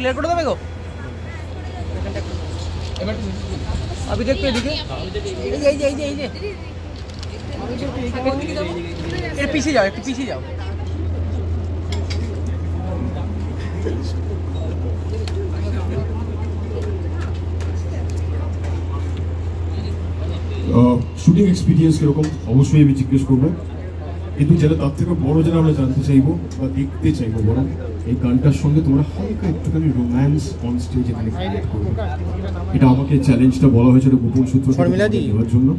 Clear করে দেবে গো এবার अभी देखते हैं देखिए ये पीछे जाओ एक पीछे जाओ শুটিং এক্সপিরিয়েন্স কিরকম অবশ্যই আমি জিজ্ঞেস করবো, কিন্তু যেটা তার থেকে বড় যেটা আমরা জানতে চাইবো বা দেখতে চাইবো বরং এই গানটার সঙ্গে তোমরা হালকা একটুখানি রোম্যান্স অন স্টেজ এখানে ক্রিয়েট করবে। এটা আমাকে চ্যালেঞ্জটা বলা হয়েছে গোপন সূত্র দেওয়ার জন্য।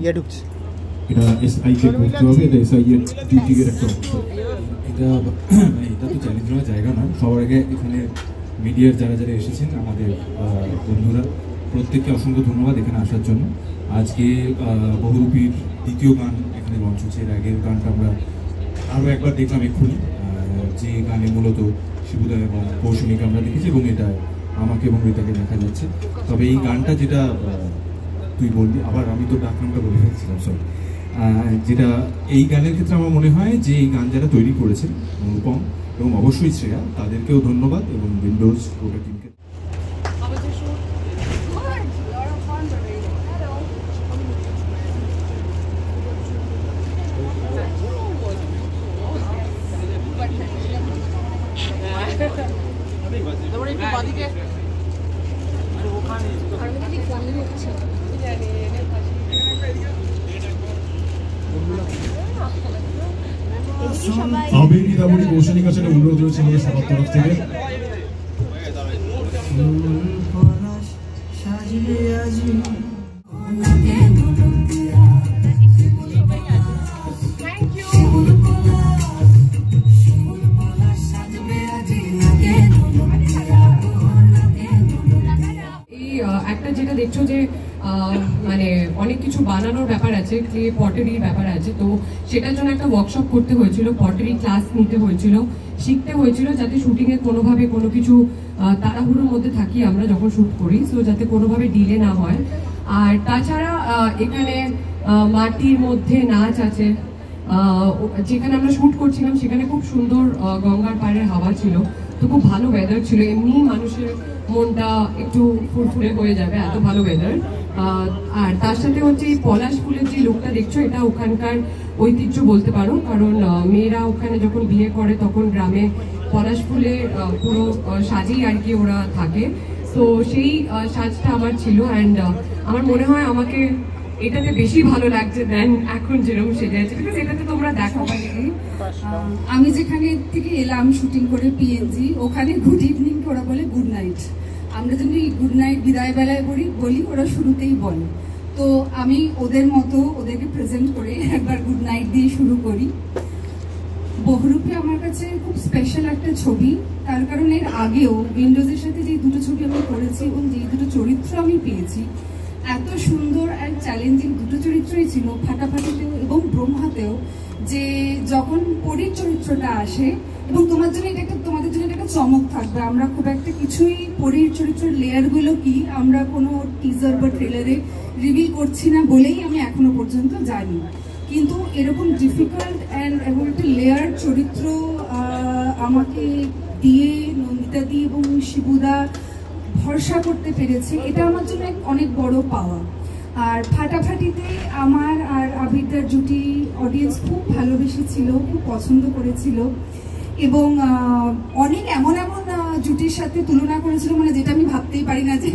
এটা এসআই কে করতে হবে, এটা এসআই এর ডিউটির একটা অংশ। এটা তো চ্যালেঞ্জ হওয়ার জায়গা না। সবার আগে এখানে মিডিয়ার যারা যারা এসেছেন আমাদের বন্ধুরা প্রত্যেককে অসংখ্য ধন্যবাদ এখানে আসার জন্য। আজকে বহুরূপীর দ্বিতীয় গান এখানে লঞ্চ হচ্ছে। এর আগের গানটা আমরা আরও একবার দেখলাম এক্ষুনি, যে গানে মূলত শিবুদা এবং কৌশমিকে আমরা দেখেছি এবং এটা আমাকে এবং রিতাকে দেখা যাচ্ছে। তবে এই গানটা যেটা তুই বলবি, আবার আমি তো ডাকনামটা বলে ফেলছিলাম সরি, যেটা এই গানের ক্ষেত্রে আমার মনে হয় যে এই গান যারা তৈরি করেছেন অনুপম এবং অবশ্যই শ্রেয়া, তাদেরকেও ধন্যবাদ এবং উইন্ডোজ গোটা টিমকে। আবির গীতামণি কৌশানির কাছে অনুরোধ রয়েছে আমাদের সবার তরফ থেকে। একটা যেটা দেখছো যে মানে অনেক কিছু বানানোর ব্যাপার আছে, ক্লে পটারির ব্যাপার আছে, তো সেটার জন্য একটা ওয়ার্কশপ করতে হয়েছিল, পটারি ক্লাস নিতে হয়েছিল, শিখতে হয়েছিল যাতে শুটিংয়ে কোনোভাবে কোনো কিছু তাড়াহুড়োর মধ্যে থাকি আমরা যখন শ্যুট করি, সো যাতে কোনোভাবে ডিলে না হয়। আর তাছাড়া এখানে মাটির মধ্যে নাচ আছে, যেখানে আমরা শ্যুট করছিলাম সেখানে খুব সুন্দর গঙ্গার পাড়ের হাওয়া ছিল, তো খুব ভালো ওয়েদার ছিল, এমনি মানুষের মনটা একটু ফুরফুরে হয়ে যাবে, এত ভালো ওয়েদার। আর তার সাথে হচ্ছে এই পলাশ ফুলের যে লোকটা দেখছো, এটা ওখানকার ঐতিহ্য বলতে পারো, কারণ মেয়েরা ওখানে যখন বিয়ে করে তখন গ্রামে পলাশ ফুলের পুরো সাজেই আর কি ওরা থাকে, তো সেই সাজটা আমার ছিল। অ্যান্ড আমার মনে হয় আমাকে এটাতে বেশি ভালো লাগছে দেন এখন যেরকম সেজে আছে, বিকজ এটাতে তোমরা দেখো। আমি যেখানে থেকে এলাম শুটিং করে পিএনজি, ওখানে গুড ইভিনিং ওরা বলে গুড নাইট। আমরা যদি গুড নাইট বিদায় বেলায় বলি, ওরা শুরুতেই বলে, তো আমি ওদের মতো ওদেরকে প্রেজেন্ট করে একবার গুড নাইট দিয়ে শুরু করি। বহুরূপী আমার কাছে খুব স্পেশাল একটা ছবি, তার কারণ এর আগেও উইন্ডোজের সাথে যে দুটো ছবি আমি করেছি এবং যে দুটো চরিত্র আমি পেয়েছি, এত সুন্দর অ্যান্ড চ্যালেঞ্জিং দুটো চরিত্রই ছিল, ফাটাফাটিতেও এবং ব্রহ্মাতেও, যে যখন পরীর চরিত্রটা আসে, এবং তোমাদের জন্য এটা একটা চমক থাকবে, আমরা খুব একটা কিছুই পরীর চরিত্রের লেয়ারগুলো কি আমরা কোনো টিজার বা ট্রেলারে রিভিল করছি না বলেই আমি এখনো পর্যন্ত জানি, কিন্তু এরকম ডিফিকাল্ট এবং একটা লেয়ার চরিত্র আমাকে দিয়ে নন্দিতা দি এবং শিবুদা ভরসা করতে পেরেছে, এটা আমার জন্য অনেক বড় পাওয়া। আর ফাটাফাটিতে আমার আর আবিরদার জুটি অডিয়েন্স খুব ভালোবেসেছিল, খুব পছন্দ করেছিল, এবং অনেক এমন জুটির সাথে তুলনা করেছিল, মানে যেটা আমি ভাবতেই পারি না যে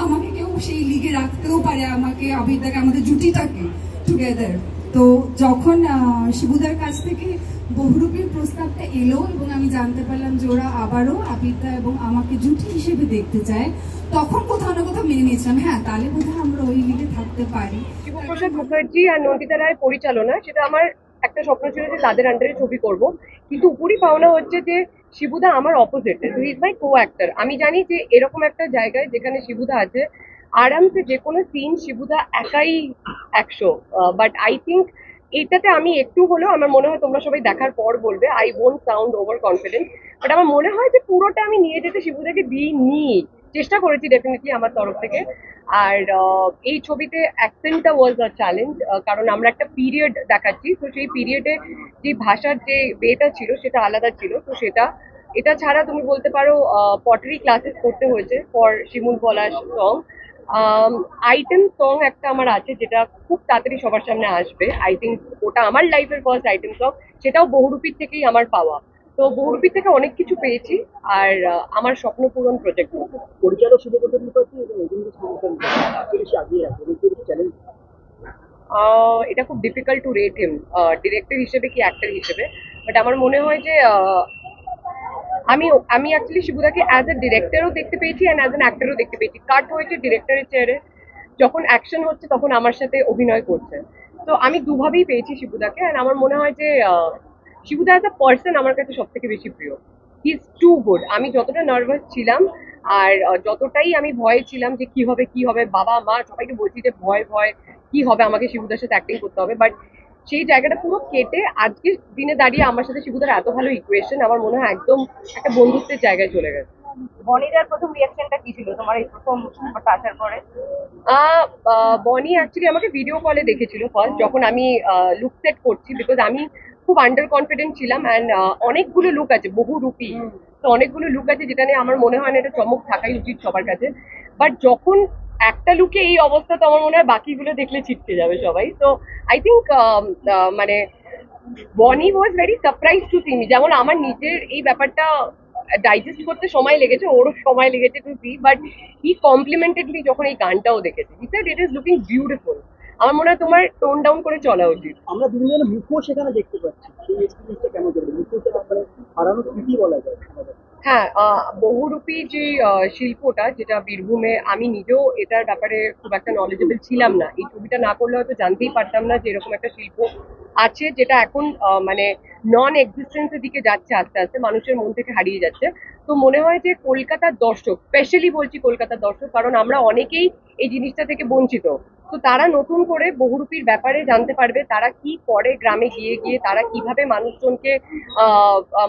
আমাকে কেউ সেই লিগে রাখতেও পারে, আমাকে আবিরদাকে আমাদের জুটিটাকে টুগেদার। তো যখন শিবুদার কাছ থেকে বহুরূপীর প্রস্তাবটা এলো এবং আমি জানতে পারলাম যে ওরা আবারও আবিরদা এবং আমাকে জুটি হিসেবে দেখতে চায়, তখন কোথাও না কোথাও মেনে নিয়েছিলাম, হ্যাঁ তাহলে বোধহয় আমরা ওই লিগে থাকতে পারি। শিবপ্রসাদ মুখার্জি আর নন্দিতা রায় পরিচালনা, সেটা আমার একটা স্বপ্ন ছিল যে তাদের আন্ডারে ছবি করব, কিন্তু উপরই পাওনা হচ্ছে যে শিবুদা আমার opposite, he is my co actor. আমি জানি যে এরকম একটা জায়গায় যেখানে শিবুদা আছে, আরামসে যে কোনো সিন শিবুদা একাই 100, বাট আই থিঙ্ক এইটাতে আমি একটু হলেও, আমার মনে হয় তোমরা সবাই দেখার পর বলবে, I won't sound over confident, but আমার মনে হয় যে পুরোটা আমি নিয়ে যেতে শিবুদাকে দিইনি, চেষ্টা করেছি ডেফিনেটলি আমার তরফ থেকে। আর এই ছবিতে অ্যাকসেন্টটা ওয়াজ আ চ্যালেঞ্জ, কারণ আমরা একটা পিরিয়ড দেখাচ্ছি, তো সেই পিরিয়ডে যে ভাষার যে ওয়েটা ছিল সেটা আলাদা ছিল, তো সেটা এটা ছাড়া তুমি বলতে পারো পটারি ক্লাসেস করতে হয়েছে for Shimul Palash song. Item song একটা আমার আছে যেটা খুব তাড়াতাড়ি সবার সামনে আসবে, আই থিঙ্ক ওটা আমার লাইফের ফার্স্ট আইটেম সং, সেটাও বহুরূপীর থেকেই আমার পাওয়া। তো বহুরূপীর থেকে অনেক কিছু পেয়েছি, আর আমার স্বপ্ন পূরণ প্রজেক্ট। পরিচালক শুধু করতে পারছি এবং অভিনেতা সবচেয়ে বেশি আগিয়ে রাখে এবং সবচেয়ে চ্যালেঞ্জ। এটা খুব difficult to rate him director হিসেবে কি অ্যাক্টর হিসেবে, বাট আমার মনে হয় যে আমি আমি অ্যাকচুয়ালি শিবুদাকে অ্যাজ এ ডিরেক্টরও দেখতে পেয়েছি অ্যান্ড অ্যাজ এন অ্যাক্টরও দেখতে পেয়েছি। কাট হয়েছে ডিরেক্টরের চেয়ারে, যখন অ্যাকশন হচ্ছে তখন আমার সাথে অভিনয় করছে। তো আমি দুভাবেই পেয়েছি শিবুদাকে, অ্যান্ড আমার মনে হয় যে শিবুদা অ্যাজ আ পার্সন আমার কাছে সব থেকে বেশি প্রিয়। He is too good. আমি যতটা নার্ভাস ছিলাম আর যতটাই আমি ভয়ে ছিলাম যে কি হবে, বাবা মা সবাইকে বলছি যে ভয় ভয় কি হবে, আমাকে শিবুদার সাথে অ্যাক্টিং করতে হবে, বাট সেই জায়গাটা পুরো কেটে আজকের দিনে দাঁড়িয়ে আমার সাথে শিবুদার এত ভালো ইকুয়েশন, আমার মনে হয় একদম একটা বন্ধুত্বের জায়গায় চলে গেছে। বনিদার প্রথম রিয়াকশনটা কি ছিল তোমার এই প্রথম ব্যাপারটা আসার পরে? বনি অ্যাকচুয়ালি আমাকে ভিডিও কলে দেখেছিল ফার্স্ট, যখন আমি লুক সেট করছি, বিকজ আমি খুব আন্ডার কনফিডেন্ট ছিলাম অ্যান্ড অনেকগুলো লুক আছে, বহুরূপী, তো অনেকগুলো লুক আছে যেটা নিয়ে আমার মনে হয় না এটা চমক থাকাই উচিত সবার কাছে। বাট যখন একটা লুকে এই অবস্থা, তো আমার মনে হয় বাকিগুলো দেখলে ছিটকে যাবে সবাই। তো আই থিঙ্ক মানে বনি was very surprise to see me. যেমন আমার নিজের এই ব্যাপারটা ডাইজেস্ট করতে সময় লেগেছে, ওরও সময় লেগেছে টু সি, বাট হি কমপ্লিমেন্টেডলি যখন এই গানটাও দেখেছে, he said it is looking beautiful. আমার মনে হয় তোমার টোন ডাউন করে চলা উচিত। আমরা বিভিন্ন ধরনের মুখোশ সেখানে দেখতে পাচ্ছি, সেই এক্সপিরিয়েন্সটা কেমন করবে? মুখোশ মানে হারানো স্মৃতি বলা যায় আমাদের। হ্যাঁ, বহুরূপী যে শিল্পটা, যেটা বীরভূমে, আমি নিজেও এটার ব্যাপারে খুব একটা নলেজেবল ছিলাম না। এই ছবিটা না করলে হয়তো জানতেই পারতাম না যে এরকম একটা শিল্প আছে, যেটা এখন মানে নন এক্সিস্টেন্সের দিকে যাচ্ছে, আস্তে আস্তে মানুষের মন থেকে হারিয়ে যাচ্ছে। তো মনে হয় যে কলকাতার দর্শক, স্পেশালি বলছি কলকাতার দর্শক, কারণ আমরা অনেকেই এই জিনিসটা থেকে বঞ্চিত, তো তারা নতুন করে বহুরূপীর ব্যাপারে জানতে পারবে, তারা কি করে গ্রামে গিয়ে গিয়ে, তারা কিভাবে মানুষজনকে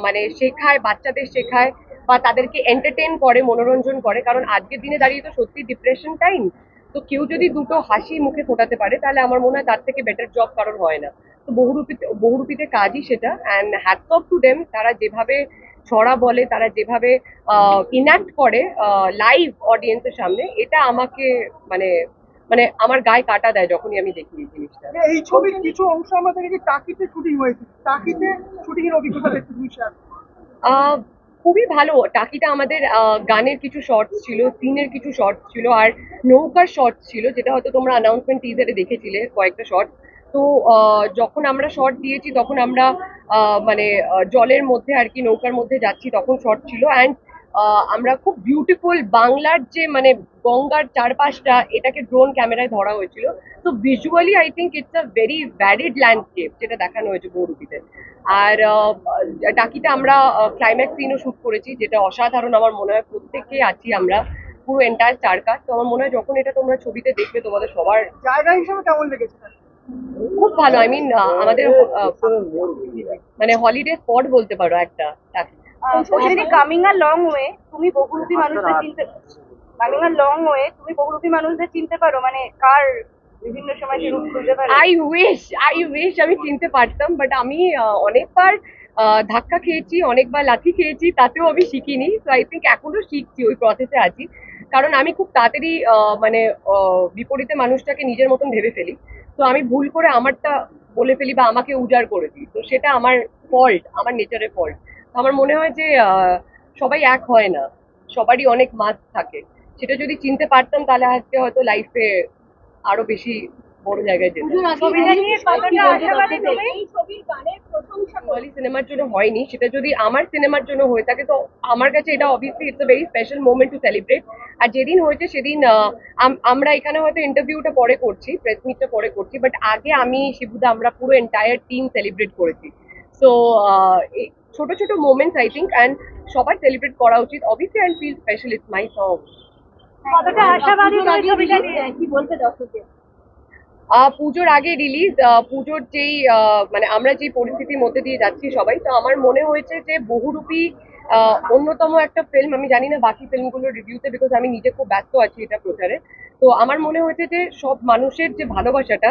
মানে শেখায়, বাচ্চাদের শেখায় বা তাদেরকে এন্টারটেইন করে, মনোরঞ্জন করে। কারণ আজকের দিনে দাঁড়িয়ে তো সত্যি ডিপ্রেশন টাইম, তো কেউ যদি দুটো হাসি মুখে ফোটাতে পারে তাহলে আমার মনে হয় তার থেকে বেটার জব কারণ হয় না। তো বহুরূপীতে কাজই সেটা, and hats off to them. তারা যেভাবে ছড়া বলে, তারা যেভাবে ইনঅ্যাক্ট করে লাইভ অডিয়েন্সের সামনে, এটা আমাকে মানে মানে আমার গায়ে কাটা দেয় যখনই আমি দেখি এই জিনিসটা। এই ছবির কিছু অংশ আমরা দেখেছি টাকিতে শুটিং হয়েছে, টাকিতে শুটিং এর অভিজ্ঞতা দেখতে তুমি শেয়ার। খুবই ভালো। টাকিটা আমাদের গানের কিছু শর্টস ছিল, সিনের কিছু শর্টস ছিল, আর নৌকার শর্টস ছিল, যেটা হয়তো তোমরা অ্যানাউন্সমেন্ট টিজারে দেখেছিলে কয়েকটা শর্ট। তো যখন আমরা শর্ট দিয়েছি তখন আমরা মানে জলের মধ্যে আর কি, নৌকার মধ্যে যাচ্ছি, তখন শর্ট ছিল। অ্যান্ড আমরা খুব বিউটিফুল বাংলার যে মানে গঙ্গার চারপাশটা, এটাকে ড্রোন ক্যামেরায় ধরা হয়েছিল। তো visually I think it's a very varied landscape যেটা দেখানো হয়েছে বহুরূপীতে। আর টাকিতে আমরা ক্লাইম্যাক্স সিনও শুট করেছি, যেটা অসাধারণ। আমার মনে হয় প্রত্যেকে আছি আমরা, পুরো এন্টায়ার স্টার কাস্ট। তো আমার মনে হয় যখন এটা তোমরা ছবিতে দেখবে তোমাদের সবার জায়গা হিসেবে কেমন লেগেছে? খুব ভালো। আই মিন আমাদের মানে হলিডে স্পট বলতে পারো একটা টাকি। যদি কামিং আ লং ওয়ে, তুমি বহুরূপী মানুষদের চিনতে, কামিং আ লং ওয়ে তুমি বহুরূপী মানুষদের চিনতে পারো, মানে কার বিভিন্ন সময় যে রূপ খুঁজে পারো? আই উইশ আমি চিনতে পারতাম, বাট আমি অনেকবার ধাক্কা খেয়েছি, অনেকবার লাথি খেয়েছি, তাতেও আমি শিখিনি। তো আই থিঙ্ক এখনো শিখছি, ওই প্রসেসে আছি। কারণ আমি খুব তাড়াতাড়ি মানে বিপরীতে মানুষটাকে নিজের মতন ভেবে ফেলি। তো আমি ভুল করে আমারটা বলে ফেলি বা আমাকে উজাড় করে দিই, তো সেটা আমার ফল্ট, আমার নেচারের ফল্ট। আমার মনে হয় যে সবাই এক হয় না, সবারই অনেক মাস থাকে। সেটা যদি চিনতে পারতাম তাহলে আজকে হয়তো লাইফে আরো বেশি বড় জায়গায় যেতাম। বাঙালি সিনেমার জন্য হয়নি, সেটা যদি আমার সিনেমার জন্য হয়ে থাকে তো আমার কাছে এটা obviously it's a very special moment to celebrate. আর যেদিন হয়েছে সেদিন আমরা এখানে হয়তো ইন্টারভিউটা পরে করছি, প্রেস মিটটা পরে করছি, বাট আগে আমি শিবুদা আমরা পুরো এন্টায়ার টিম সেলিব্রেট করেছি। সো ছোট ছোট মোমেন্টস আই থিঙ্ক, অ্যান্ড সবাই সেলিব্রেট করা উচিত। Obviously I feel special, it's my song. কতটা আশাবাদী তুমি ছবিটা নিয়ে, কি বলতে দর্শককে? পুজোর আগে রিলিজ, পুজোর যেই মানে আমরা যেই পরিস্থিতির মধ্যে দিয়ে যাচ্ছি সবাই, তো আমার মনে হয়েছে যে বহুরূপী অন্যতম একটা ফিল্ম। আমি জানি না বাকি ফিল্মগুলোর রিভিউতে, বিকজ আমি নিজে খুব ব্যস্ত আছি এটা প্রচারে। তো আমার মনে হয়েছে যে সব মানুষের যে ভালোবাসাটা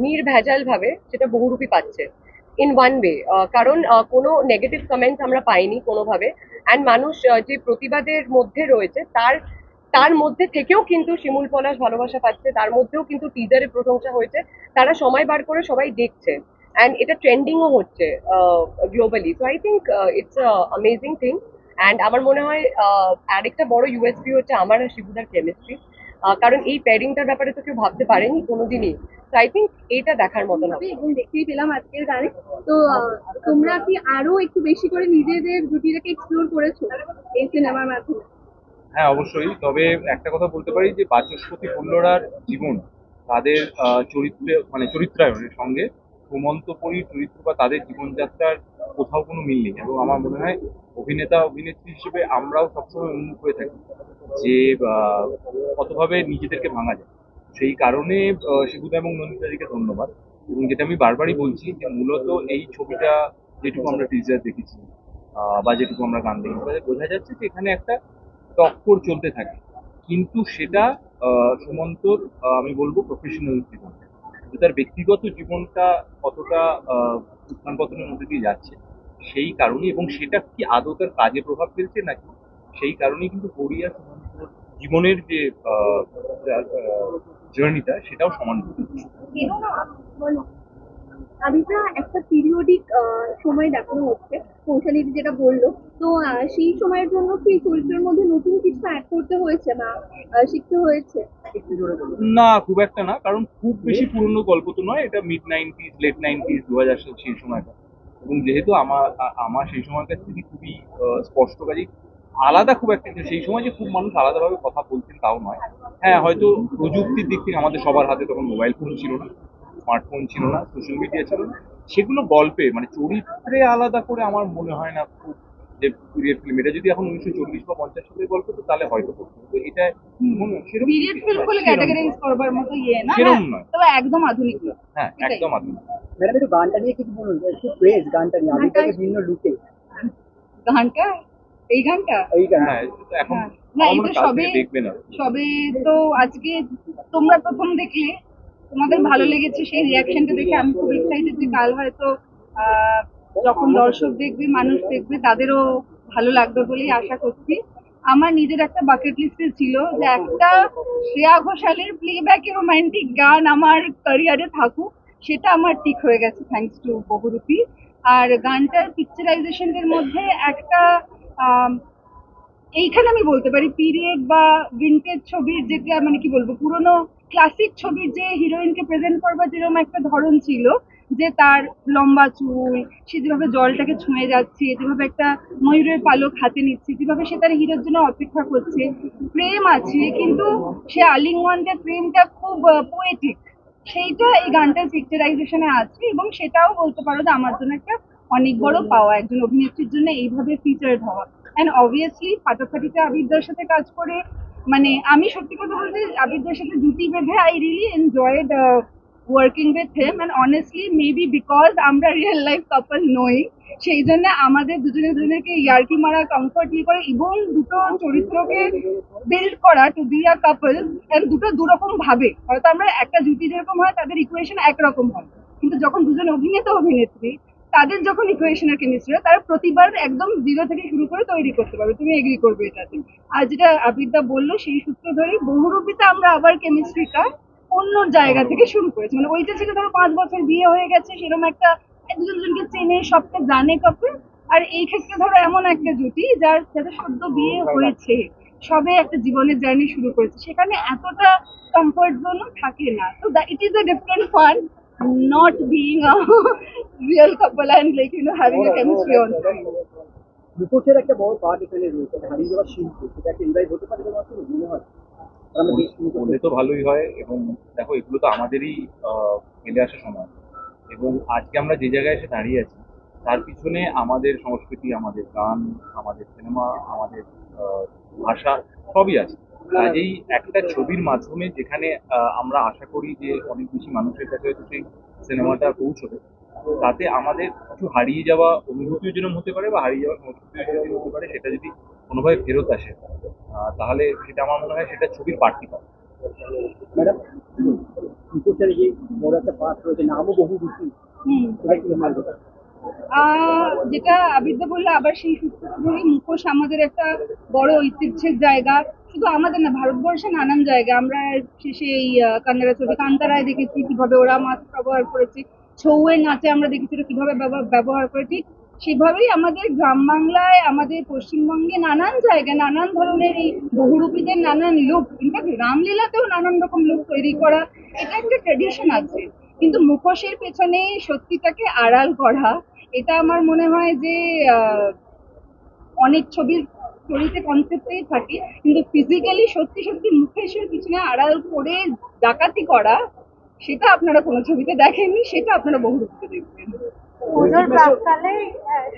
নির্ভেজাল ভাবে সেটা বহুরূপী পাচ্ছে। ইন ওয়ান ওয়ে, কারণ কোনো নেগেটিভ কমেন্টস আমরা পাইনি কোনোভাবে। অ্যান্ড মানুষ যে প্রতিবাদের মধ্যে রয়েছে তার তার মধ্যে থেকেও কিন্তু শিমুল পলাশ ভালোবাসা পাচ্ছে, তার মধ্যেও কিন্তু টিজারের প্রশংসা হয়েছে, তারা সময় বার করে সবাই দেখছে অ্যান্ড এটা ট্রেন্ডিংও হচ্ছে globally. So I think it's amazing thing. And আমার মনে হয় আরেকটা বড় ইউএসপি হচ্ছে আমার আর শিবুদার কেমিস্ট্রি, কারণ এই প্যারিংটার ব্যাপারে তো কেউ ভাবতে পারেনি কোনোদিনই। তো আই থিঙ্ক এটা দেখার মতন হবে। এবং দেখতেই পেলাম আজকের গানে। তো তোমরা কি আরো একটু বেশি করে নিজেদের জুটিটাকে এক্সপ্লোর করেছো এই সিনেমার মাধ্যমে? হ্যাঁ, অবশ্যই। তবে একটা কথা বলতে পারি যে বাচস্পতি ভুল্লরার জীবন, তাদের চরিত্রে মানে চরিত্রায়নের সঙ্গে সুমন্তপুরীর চরিত্র বা তাদের জীবনযাত্রার কোথাও কোনো মিল নেই। এবং আমার মনে হয় অভিনেতা অভিনেত্রী হিসেবে আমরাও সবসময় উন্মুখ হয়ে থাকি যে কতভাবে নিজেদেরকে ভাঙা যায়। সেই কারণে শিবুদা এবং নন্দিতাদিকে ধন্যবাদ। এবং যেটা আমি বারবারই বলছি যে মূলত এই ছবিটা যেটুকু আমরা টিজার দেখেছি বা যেটুকু আমরা গান দেখেছি, বোঝা যাচ্ছে যে এখানে একটা টক্কর চলতে থাকে। কিন্তু সেটা সুমন্তর আমি বলবো প্রফেশনাল জীবন, কিন্তু তার ব্যক্তিগত জীবনটা কতটা উত্থান পতনের মধ্যে দিয়ে যাচ্ছে সেই কারণে, এবং সেটা কি আদৌ তার কাজে প্রভাব ফেলছে নাকি, সেই কারণেই কিন্তু গড়িয়া সুমন্তর জীবনের যে জার্নিটা সেটাও সমান। আদিতা, একটা পিরিয়ডিক সময় দেখানো হচ্ছে, কৌশালী যেটা বললো, তো সেই সময়ের জন্য কি চরিত্রের মধ্যে নতুন কিছু অ্যাড করতে হয়েছে বা শিখতে হয়েছে? না, খুব একটা না, কারণ খুব বেশি পুরনো গল্প তো নয়, এটা মিড 90s লেট 90s 2000 সাল সেই সময়টা। এবং যেহেতু আমার সেই সময়কার থেকে খুবই স্পষ্ট, কাজেই আলাদা খুব একটা সেই সময় যে খুব মানুষ আলাদাভাবে কথা বলতেন তাও নয়। হ্যাঁ, হয়তো প্রযুক্তির দিক থেকে আমাদের সবার হাতে তখন মোবাইল ফোন ছিল না, স্মার্টফোন ছিল না, সোশ্যাল মিডিয়া ছিল না, সেগুলো গল্পে মানে চরিত্রে আলাদা করে আমার মনে হয় না খুব যে পিরিয়ড ফিল্ম। এটা যদি এখন 1940 বা 50 সালের গল্প তো তাহলে হয়তো করতো, তো এটা সেরকম পিরিয়ড ফিল্ম বলে ক্যাটাগরাইজ করবার মতো না, সেরকম নয়, তবে একদম আধুনিক। হ্যাঁ একদম আধুনিক। ম্যাডাম একটু গানটা নিয়ে কিছু বলুন, একটু প্রেজ গানটা নিয়ে, আদিতাকে ভিন্ন লুকে গানটা, এই গানটা এই গান। হ্যাঁ, এখন না, এই তো সবে দেখবে না। সবে তো আজকে তোমরা প্রথম দেখলে, তোমাদের ভালো লেগেছে, সেই রিয়াকশনটা দেখে আমি খুব এক্সাইটেড যে কাল হয়তো যখন দর্শক দেখবে, মানুষ দেখবে, তাদেরও ভালো লাগবে বলেই আশা করছি। আমার নিজের একটা বাকেট লিস্টে ছিল যে একটা শ্রেয়া ঘোষালের প্লেব্যাকে রোমান্টিক গান আমার ক্যারিয়ারে থাকুক, সেটা আমার ঠিক হয়ে গেছে থ্যাঙ্কস টু বহুরূপী। আর গানটার পিকচারাইজেশনের মধ্যে একটা এইখানে আমি বলতে পারি পিরিয়ড বা ভিন্টেজ ছবির যেটা মানে কি বলবো, পুরোনো ক্লাসিক ছবির যে হিরোইনকে প্রেজেন্ট করবার যেরকম একটা ধরন ছিল, যে তার লম্বা চুল, সে যেভাবে জলটাকে ছুঁয়ে যাচ্ছে, যেভাবে একটা ময়ূরের পালক হাতে নিচ্ছে, যেভাবে সে তার হিরোর জন্য অপেক্ষা করছে, প্রেম আছে কিন্তু সে আলিঙ্গনটা প্রেমটা খুব পোয়েটিক, সেইটা এই গানটার পিকচারাইজেশনে আছে। এবং সেটাও বলতে পারো যে আমার জন্য একটা অনেক বড় পাওয়া, একজন অভিনেত্রীর জন্য এইভাবে ফিচার্ড হওয়া। অ্যান্ড অবভিয়াসলি ফাটাফাটিতে আবিরদার সাথে কাজ করে, মানে আমি সত্যি কথা বলতে আবিরদার সাথে জুটি বেঁধে I really enjoyed working with him. And honestly maybe because আমরা রিয়েল লাইফ কাপল নই, সেই জন্য আমাদের দুজনকে ইয়ার্কি মারা, কমফর্টলি করে এবং দুটো চরিত্রকে বিল্ড করা to be a couple, and দুটো দুরকম ভাবে। হয়তো আমরা একটা জুটি যেরকম হয় তাদের ইকুয়েশন একরকম হয়, কিন্তু যখন দুজন অভিনেতা অভিনেত্রী তাদের যখন ইকুয়েশনের কেমিস্ট্রি হয়, তারা প্রতিবার একদম জিরো থেকে শুরু করে তৈরি করতে পারবে, তুমি এগ্রি করবে এটাতে। আর যেটা আবিরদা বললো সেই সূত্র ধরে বহুরূপীতে আমরা আবার কেমিস্ট্রিটা অন্য জায়গা থেকে শুরু করেছি। মানে ওইটা ছিল ধরো 5 বছর বিয়ে হয়ে গেছে, সেরকম একটা দুজনকে চেনে, সবকে জানে কাপল। আর এই ক্ষেত্রে ধরো এমন একটা জুটি যাদের সদ্য বিয়ে হয়েছে, সবে একটা জীবনের জার্নি শুরু করেছে, সেখানে এতটা কমফর্ট জোনও থাকে না। তো it is a different fun not being a real couple and like having a chemistry on set. রূপসের একটা বড় পার্ট এখানে রয়েছে, হারিয়ে যাওয়ার শিল্প, সেটা একটা রিভাইভ হতে পারে তোমার কি মনে হয়? বললে তো ভালোই হয়। এবং দেখো, এগুলো তো আমাদেরই ফেলে আসা সময়, এবং আজকে আমরা যে জায়গায় এসে দাঁড়িয়ে আছি তার পিছনে আমাদের সংস্কৃতি, আমাদের গান, আমাদের সিনেমা, আমাদের ভাষা সবই আছে। কাজেই একটা ছবির মাধ্যমে যেখানে আমরা আশা করি যে অনেক বেশি মানুষের কাছে হয়তো সেই সিনেমাটা পৌঁছবে, তাতে আমাদের কিছু হারিয়ে যাওয়া অনুভূতিও যেরকম হতে পারে বা হারিয়ে যাওয়া সংস্কৃতিও যেরকম হতে পারে, সেটা যদি কোনোভাবে ফেরত আসে তাহলে সেটা আমার মনে হয় সেটা ছবির বাড়তি পাবে। ম্যাডাম মুখোশের যে বড় একটা পাঠ রয়েছে, নামও বহুরূপী, সেটা কি আমার কথা? যেটা আবিদ্যা বললে আবার সেই সূত্র ধরে মুখোশ আমাদের একটা বড় ঐতিহ্যের জায়গা, শুধু আমাদের না, ভারতবর্ষে নানান জায়গা। আমরা শেষে এই কান্নাড়া ছবি কান্তারায় দেখেছি কিভাবে ওরা মাস্ক ব্যবহার করেছে, ছৌয়ের নাচে আমরা দেখেছি ওরা কিভাবে ব্যবহার করে। ঠিক সেভাবেই আমাদের গ্রাম বাংলায়, আমাদের পশ্চিমবঙ্গে নানান জায়গায় নানান ধরনের এই বহুরূপীদের নানান লুক, ইনফ্যাক্ট রামলীলাতেও নানান রকম লুক তৈরি করা, এটা একটা ট্রেডিশন আছে। কিন্তু মুখোশের পেছনে সত্যিটাকে আড়াল করা, এটা আমার মনে হয় যে অনেক ছবির স্টোরিতে কনসেপ্টেই থাকে, কিন্তু ফিজিক্যালি সত্যি সত্যি মুখোশের পিছনে আড়াল করে ডাকাতি করা, সেটা আপনারা কোনো ছবিতে দেখেননি, সেটা আপনারা বহুরূপীতে দেখবেন। পুজোর প্রাককালে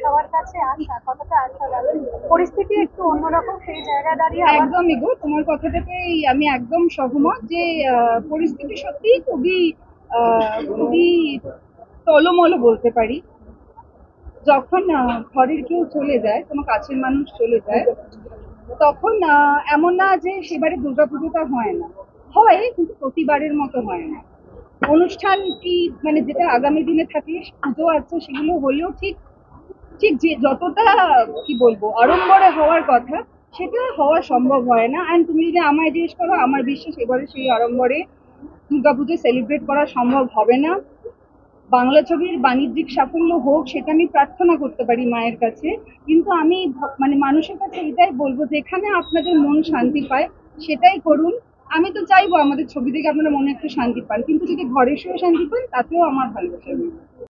সবার কাছে আসা, কতটা আশা লাগে, পরিস্থিতি একটু অন্যরকম, সেই জায়গায় দাঁড়িয়ে একদমই গো, তোমার কথাটাতে আমি একদম সহমত যে পরিস্থিতি সত্যি খুবই খুবই টলমল বলতে পারি। যখন ঘরের কেউ চলে যায়, কোনো কাছের মানুষ চলে যায়, তখন এমন না যে সেবারে দুর্গাপুজোটা হয় না, হয়, কিন্তু প্রতিবারের মতো হয় না। অনুষ্ঠান কি মানে যেটা আগামী দিনে থাকে, পুজো আছে, সেগুলো হলেও ঠিক ঠিক যে যতটা কি বলবো আড়ম্বরে হওয়ার কথা, সেটা হওয়া সম্ভব হয় না। অ্যান্ড তুমি যদি আমায় জিজ্ঞেস করো, আমার বিশ্বাস এবারে সেই আড়ম্বরে দুর্গাপুজো সেলিব্রেট করা সম্ভব হবে না। বাংলা ছবির বাণিজ্যিক সাফল্য হোক, সেটা আমি প্রার্থনা করতে পারি মায়ের কাছে, কিন্তু আমি মানে মানুষের কাছে এটাই বলবো, যেখানে আপনাদের মন শান্তি পায় সেটাই করুন। আমি তো চাইবো আমাদের ছবি থেকে আপনারা মনে একটু শান্তি পান, কিন্তু যদি ঘরে শুয়ে শান্তি পান, তাতেও আমার ভালোবাসা।